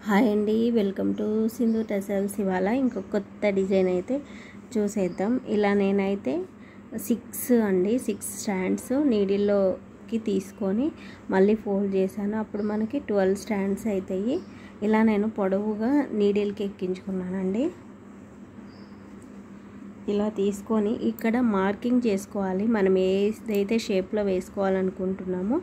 Hi అండి, welcome to Sindhu tassels. ఇవాళ ఇంకొక కొత్త డిజైన్ అయితే చూసేద్దాం. ఇలా నేనైతే 6 స్టాండ్స్ నీడిల్లోకి తీసుకొని మళ్ళీ ఫోల్డ్ చేశాను. అప్పుడు మనకి 12 స్టాండ్స్ అవుతాయి. ఇలా నేను పొడవుగా నీడిల్కి ఎక్కించుకున్నానండి. ఇలా తీసుకొని ఇక్కడ మార్కింగ్ చేసుకోవాలి. మనం ఏదైతే షేప్లో వేసుకోవాలనుకుంటున్నామో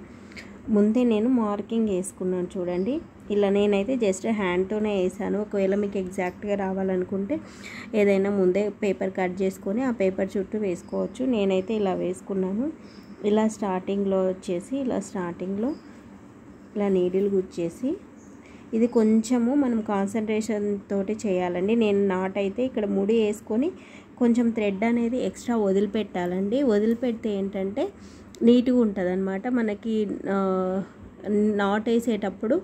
ముందే నేను మార్కింగ్ వేసుకున్నాను. చూడండి, ఇలా నేనైతే జస్ట్ హ్యాండ్తోనే వేసాను. ఒకవేళ మీకు ఎగ్జాక్ట్గా రావాలనుకుంటే ఏదైనా ముందే పేపర్ కట్ చేసుకొని ఆ పేపర్ చుట్టూ వేసుకోవచ్చు. నేనైతే ఇలా వేసుకున్నాను. ఇలా స్టార్టింగ్లో ఇలా నీడిల్ గుచ్చేసి, ఇది కొంచెము మనం కాన్సన్ట్రేషన్ తోటి చేయాలండి. నేను నాట్ అయితే ఇక్కడ ముడి వేసుకొని కొంచెం థ్రెడ్ అనేది ఎక్స్ట్రా వదిలిపెట్టాలండి. వదిలిపెడితే ఏంటంటే నీట్గా ఉంటుంది అన్నమాట. మనకి నాట్ వేసేటప్పుడు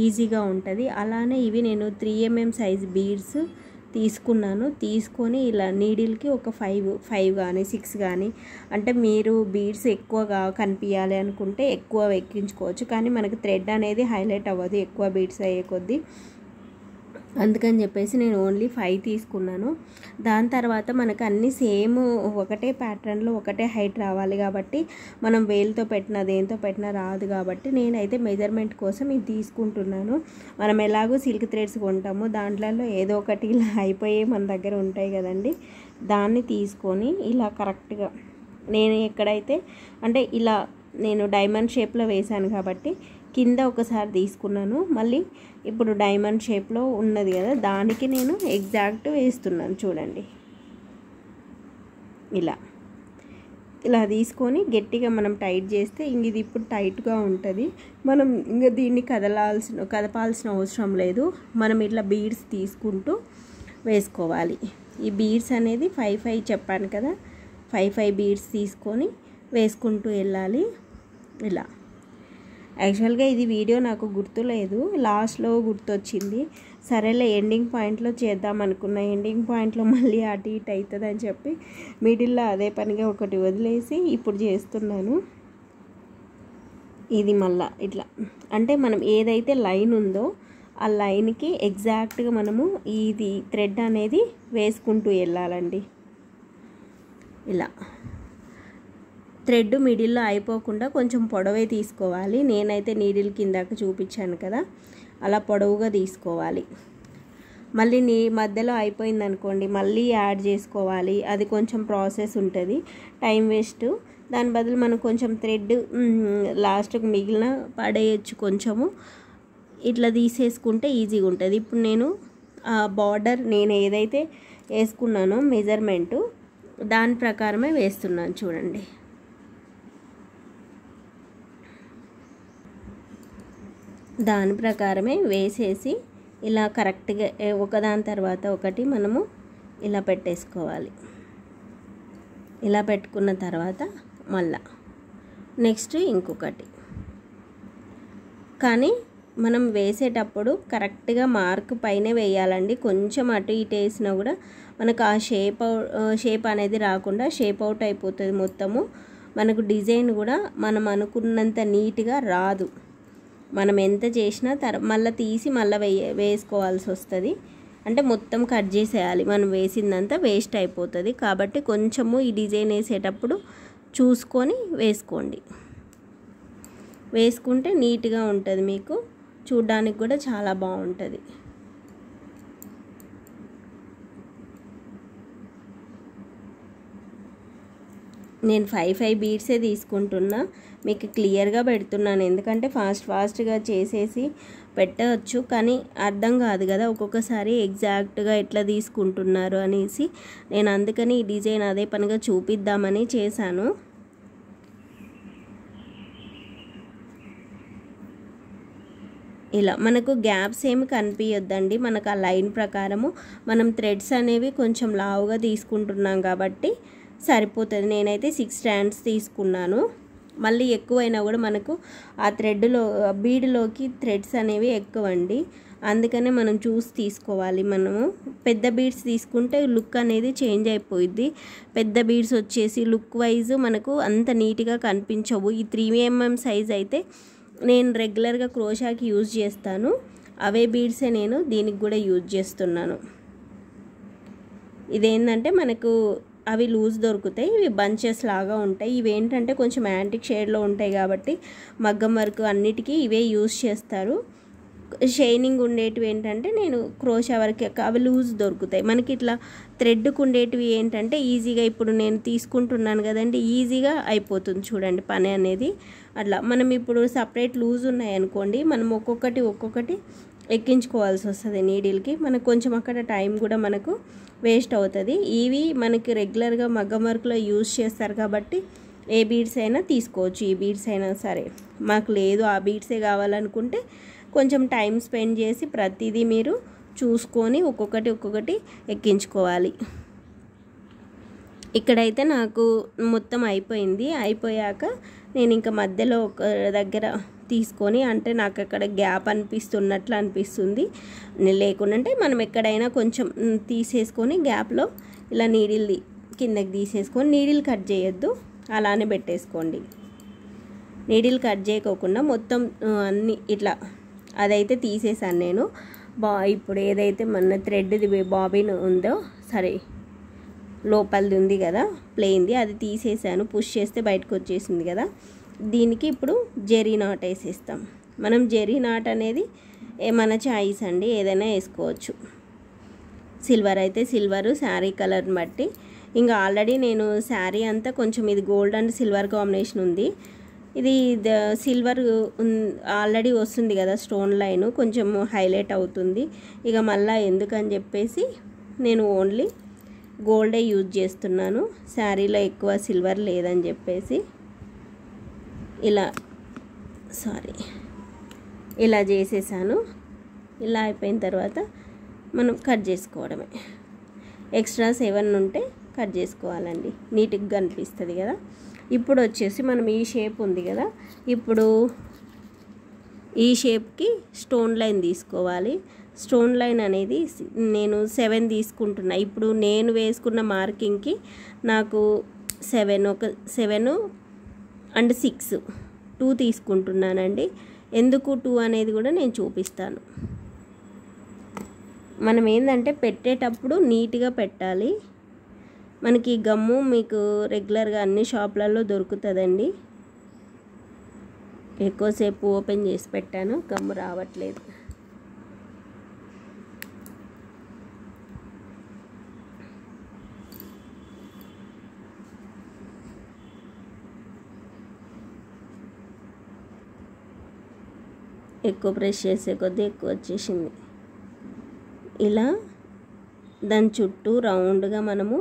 ఈజీగా ఉంటుంది. అలానే ఇవి నేను 3 mm సైజ్ బీడ్స్ తీసుకొని ఇలా నీడిల్కి ఒక 5 కానీ 6 కానీ, అంటే మీరు బీడ్స్ ఎక్కువగా కనిపించాలి అనుకుంటే ఎక్కువ ఎక్కించుకోవచ్చు. కానీ మనకి థ్రెడ్ అనేది హైలైట్ అవ్వదు ఎక్కువ బీడ్స్ అయ్యే కొద్దీ. అందుకని చెప్పేసి నేను ఓన్లీ 5 తీసుకున్నాను. దాని తర్వాత మనకు అన్నీ సేమ్ ఒకటే ప్యాటర్న్లో ఒకటే హైట్ రావాలి కాబట్టి మనం వేలుతో పెట్టినా దేంతో పెట్టినా రాదు కాబట్టి నేనైతే మెజర్మెంట్ కోసం ఇది తీసుకుంటున్నాను. మనం ఎలాగో సిల్క్ థ్రెడ్స్ కొంటాము, దాంట్లో ఏదో ఒకటి ఇలా అయిపోయి మన దగ్గర ఉంటాయి కదండి. దాన్ని తీసుకొని ఇలా కరెక్ట్గా నేను ఎక్కడైతే అంటే ఇలా నేను డైమండ్ షేప్లో వేశాను కాబట్టి కింద ఒకసారి తీసుకున్నాను. మళ్ళీ ఇప్పుడు డైమండ్ షేప్లో ఉన్నది కదా, దానికి నేను ఎగ్జాక్ట్ వేస్తున్నాను. చూడండి, ఇలా తీసుకొని గట్టిగా మనం టైట్ చేస్తే ఇది ఇప్పుడు టైట్గా ఉంటుంది. మనం ఇంకా దీన్ని కదపాల్సిన అవసరం లేదు. మనం ఇట్లా బీడ్స్ తీసుకుంటూ వేసుకోవాలి. ఈ బీడ్స్ అనేది 5 చెప్పాను కదా, 5 బీడ్స్ తీసుకొని వేసుకుంటూ వెళ్ళాలి. ఇలా యాక్చువల్గా ఇది వీడియో నాకు గుర్తులేదు, లాస్ట్లో గుర్తొచ్చింది. సరేలే ఎండింగ్ పాయింట్లో చేద్దాం అనుకున్నా. ఎండింగ్ పాయింట్లో మళ్ళీ అటు ఇటు అవుతుంది అని చెప్పి మిడిల్లో అదే పనిగా ఒకటి వదిలేసి ఇప్పుడు చేస్తున్నాను. ఇది మళ్ళా ఇట్లా అంటే మనం ఏదైతే లైన్ ఉందో ఆ లైన్కి ఎగ్జాక్ట్గా మనము ఇది థ్రెడ్ అనేది వేసుకుంటూ వెళ్ళాలండి. ఇలా థ్రెడ్ మిడిల్లో అయిపోకుండా కొంచెం పొడవే తీసుకోవాలి. నేనైతే నీడిల్ కిందకు చూపించాను కదా, అలా పొడవుగా తీసుకోవాలి. మళ్ళీ మధ్యలో అయిపోయింది అనుకోండి, మళ్ళీ యాడ్ చేసుకోవాలి. అది కొంచెం ప్రాసెస్ ఉంటుంది, టైం వేస్ట్. దాని బదులు మనం కొంచెం థ్రెడ్ లాస్ట్కి మిగిలిన పడేయచ్చు. కొంచెము ఇట్లా తీసేసుకుంటే ఈజీగా ఉంటుంది. ఇప్పుడు నేను బార్డర్ నేను ఏదైతే వేసుకున్నానో మెజర్మెంటు దాని ప్రకారమే వేస్తున్నాను. చూడండి, దాని ప్రకారమే వేసేసి ఇలా కరెక్ట్గా ఒకదాని తర్వాత ఒకటి మనము ఇలా పెట్టేసుకోవాలి. ఇలా పెట్టుకున్న తర్వాత మళ్ళా నెక్స్ట్ ఇంకొకటి. కానీ మనం వేసేటప్పుడు కరెక్ట్గా మార్క్ పైనే వేయాలండి. కొంచెం అటు ఇటు వేసినా కూడా మనకు ఆ షేప్ అనేది రాకుండా షేప్ అవుట్ అయిపోతుంది మొత్తము. మనకు డిజైన్ కూడా మనం అనుకున్నంత నీట్గా రాదు. మనం ఎంత చేసినా మళ్ళీ తీసి మళ్ళీ వేసుకోవాల్సి వస్తుంది. అంటే మొత్తం కట్ చేసేయాలి, మనం వేసిందంతా వేస్ట్ అయిపోతుంది. కాబట్టి కొంచెము ఈ డిజైన్ వేసేటప్పుడు చూసుకొని వేసుకుంటే నీట్గా ఉంటుంది, మీకు చూడడానికి కూడా చాలా బాగుంటుంది. నేను 5 బీడ్సే తీసుకుంటున్నా, మీకు క్లియర్గా పెడుతున్నాను. ఎందుకంటే ఫాస్ట్గా చేసేసి పెట్టవచ్చు, కానీ అర్థం కాదు కదా ఒక్కొక్కసారి ఎగ్జాక్ట్గా ఎట్లా తీసుకుంటున్నారు అనేసి. నేను అందుకని ఈ డిజైన్ అదే పనిగా చూపిద్దామని చేశాను. ఇలా మనకు గ్యాప్స్ ఏమి కనిపించొద్దండి. మనకు ఆ లైన్ ప్రకారము మనం థ్రెడ్స్ అనేవి కొంచెం లావుగా తీసుకుంటున్నాం కాబట్టి సరిపోతుంది. నేనైతే 6 స్టాండ్స్ తీసుకున్నాను. మళ్ళీ ఎక్కువైనా కూడా మనకు ఆ బీడ్లోకి థ్రెడ్స్ అనేవి ఎక్కువండి. అందుకనే మనం చూసి తీసుకోవాలి. మనము పెద్ద బీడ్స్ తీసుకుంటే లుక్ అనేది చేంజ్ అయిపోయింది. పెద్ద బీడ్స్ వచ్చేసి లుక్ వైజ్ మనకు అంత నీట్గా కనిపించవు. ఈ 3 mm సైజ్ అయితే నేను రెగ్యులర్గా క్రోషాకి యూజ్ చేస్తాను. అవే బీడ్సే నేను దీనికి కూడా యూజ్ చేస్తున్నాను. ఇదేంటంటే మనకు అవి లూజ్ దొరుకుతాయి, ఇవి బంచెస్ లాగా ఉంటాయి. ఇవి ఏంటంటే కొంచెం యాంటిక్ షేడ్లో ఉంటాయి కాబట్టి మగ్గం వర్క్ అన్నిటికీ ఇవే యూజ్ చేస్తారు. షైనింగ్ ఉండేటివి ఏంటంటే నేను క్రోషా వర్క్ అవి లూజ్ దొరుకుతాయి. మనకి ఇట్లా థ్రెడ్కు ఉండేటివి ఏంటంటే ఈజీగా ఇప్పుడు నేను తీసుకుంటున్నాను కదండి, ఈజీగా అయిపోతుంది చూడండి పని అనేది. అట్లా మనం ఇప్పుడు సపరేట్ లూజ్ ఉన్నాయి అనుకోండి, మనం ఒక్కొక్కటి ఎక్కించుకోవాల్సి వస్తుంది నీడిల్కి. మనకు కొంచెం అక్కడ టైం కూడా మనకు వేస్ట్ అవుతుంది. ఇవి మనకి రెగ్యులర్గా మగ్గం వర్క్లో యూజ్ చేస్తారు కాబట్టి ఏ బీడ్స్ అయినా తీసుకోవచ్చు. ఈ బీడ్స్ అయినా సరే, మాకు లేదు ఆ బీడ్సే కావాలనుకుంటే కొంచెం టైం స్పెండ్ చేసి ప్రతిదీ మీరు చూసుకొని ఒక్కొక్కటి ఎక్కించుకోవాలి. ఇక్కడైతే నాకు మొత్తం అయిపోయింది. అయిపోయాక నేను ఇంకా మధ్యలో ఒక దగ్గర తీసుకొని, అంటే నాకు అక్కడ గ్యాప్ అనిపిస్తున్నట్లు అనిపిస్తుంది, లేకుంటే మనం ఎక్కడైనా కొంచెం తీసేసుకొని గ్యాప్లో ఇలా నీడిల్ కిందకి తీసేసుకొని, నీడిల్ కట్ చేయొద్దు, అలానే పెట్టేసుకోండి. నీడిల్ కట్ చేయకోకుండా మొత్తం అన్నీ ఇట్లా అదైతే తీసేసాను నేను. ఇప్పుడు ఏదైతే మన థ్రెడ్ది బాబిన్ ఉందో, సరే లోపలిది ఉంది కదా ప్లెయిన్ది, అది తీసేసాను. పుష్ చేస్తే బయటకు వచ్చేసింది కదా. దీనికి ఇప్పుడు జెరీ నాట్ వేసేస్తాం. మనం జెరీ నాట్ అనేది మన చాయిస్ అండి, ఏదైనా వేసుకోవచ్చు. సిల్వర్ అయితే సిల్వరు, శారీ కలర్ని బట్టి. ఇంకా ఆల్రెడీ నేను శారీ అంతా కొంచెం ఇది గోల్డ్ అండ్ సిల్వర్ కాంబినేషన్ ఉంది. ఇది సిల్వర్ ఆల్రెడీ వస్తుంది కదా స్టోన్ లైన్, కొంచెం హైలైట్ అవుతుంది. ఇక మళ్ళీ ఎందుకని చెప్పేసి నేను ఓన్లీ గోల్డే యూజ్ చేస్తున్నాను, శారీలో ఎక్కువ సిల్వర్ లేదని చెప్పేసి. ఇలా చేసేసాను. ఇలా అయిపోయిన తర్వాత మనం కట్ చేసుకోవడమే. ఎక్స్ట్రా 7 ఉంటే కట్ చేసుకోవాలండి, నీట్గా కనిపిస్తుంది కదా. ఇప్పుడు వచ్చేసి మనం ఈ షేప్ ఉంది కదా, ఇప్పుడు ఈ షేప్కి స్టోన్ లైన్ తీసుకోవాలి. స్టోన్ లైన్ అనేది నేను 7 తీసుకుంటున్నా. ఇప్పుడు నేను వేసుకున్న మార్కింగ్కి నాకు 7 అండ్ 6 2 తీసుకుంటున్నానండి. ఎందుకు 2 అనేది కూడా నేను చూపిస్తాను. మనం ఏంటంటే పెట్టేటప్పుడు నీట్గా పెట్టాలి. మనకి గమ్ము మీకు రెగ్యులర్గా అన్ని షాపులలో దొరుకుతుందండి. ఎక్కువసేపు ఓపెన్ చేసి పెట్టాను, గమ్ము రావట్లేదు. ఎక్కువ ప్రెస్ చేసే కొద్దీ ఎక్కువ వచ్చేసింది. ఇలా దాని చుట్టూ రౌండ్గా మనము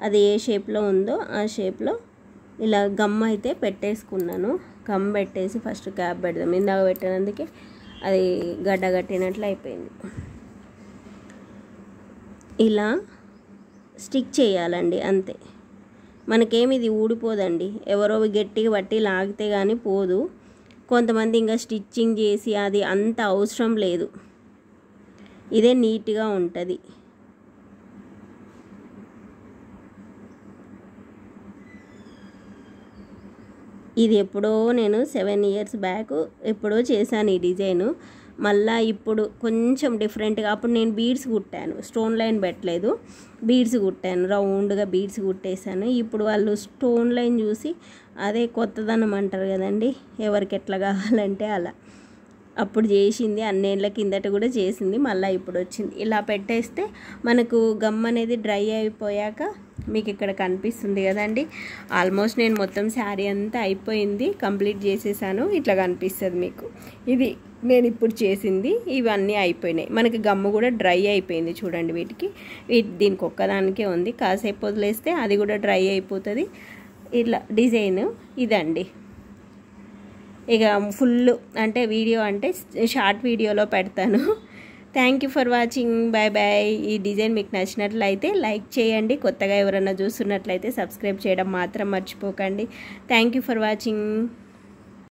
అది ఏ షేప్లో ఉందో ఆ షేప్లో ఇలా గమ్ అయితే పెట్టేసుకున్నాను. గమ్ పెట్టేసి ఫస్ట్ క్యాప్ పెడదాం. ఇందాక పెట్టినందుకే అది గడ్డ కట్టినట్లు అయిపోయింది. ఇలా స్టిక్ చేయాలండి, అంతే. మనకేమి ఇది ఊడిపోదండి, ఎవరో గట్టిగా పట్టి లాగితే కానీ పోదు. కొంతమంది ఇంకా స్టిచ్చింగ్ చేసి అది అంత అవసరం లేదు, ఇదే నీట్గా ఉంటుంది. ఇది ఎప్పుడో నేను 7 ఇయర్స్ బ్యాక్ ఎప్పుడో చేశాను ఈ డిజైను. మళ్ళీ ఇప్పుడు కొంచెం డిఫరెంట్గా, అప్పుడు నేను బీడ్స్ కుట్టాను, స్టోన్ లైన్ పెట్టలేదు, బీడ్స్ కుట్టాను, రౌండ్గా బీడ్స్ కుట్టేశాను. ఇప్పుడు వాళ్ళు స్టోన్ లైన్ చూసి అదే కొత్తదనం అంటారు కదండి, ఎవరికి ఎట్లా కావాలంటే అలా. అప్పుడు చేసింది, అన్నేళ్ళ కిందట కూడా చేసింది, మళ్ళీ ఇప్పుడు వచ్చింది. ఇలా పెట్టేస్తే మనకు గమ్ అనేది డ్రై అయిపోయాక మీకు ఇక్కడ కనిపిస్తుంది కదండి. ఆల్మోస్ట్ నేను మొత్తం శారీ అంతా అయిపోయింది, కంప్లీట్ చేసేసాను. ఇట్లా కనిపిస్తుంది మీకు. ఇది నేను ఇప్పుడు చేసింది, ఇవన్నీ అయిపోయినాయి. మనకి గమ్ము కూడా డ్రై అయిపోయింది చూడండి. దీనికి ఒక్కదానికే ఉంది, కాసేపు వదిలేస్తే అది కూడా డ్రై అయిపోతుంది. ఇట్లా డిజైన్ ఇదండి. ఇక ఫుల్ అంటే వీడియో అంటే షార్ట్ వీడియోలో పెడతాను. Thank you for watching, bye bye. ఈ డిజైన్ మీకు నచ్చినట్లయితే లైక్ చేయండి, కొత్తగా ఎవరైనా చూస్తున్నట్లయితే సబ్స్క్రైబ్ చేయడం మాత్రం మర్చిపోకండి. Thank you for watching.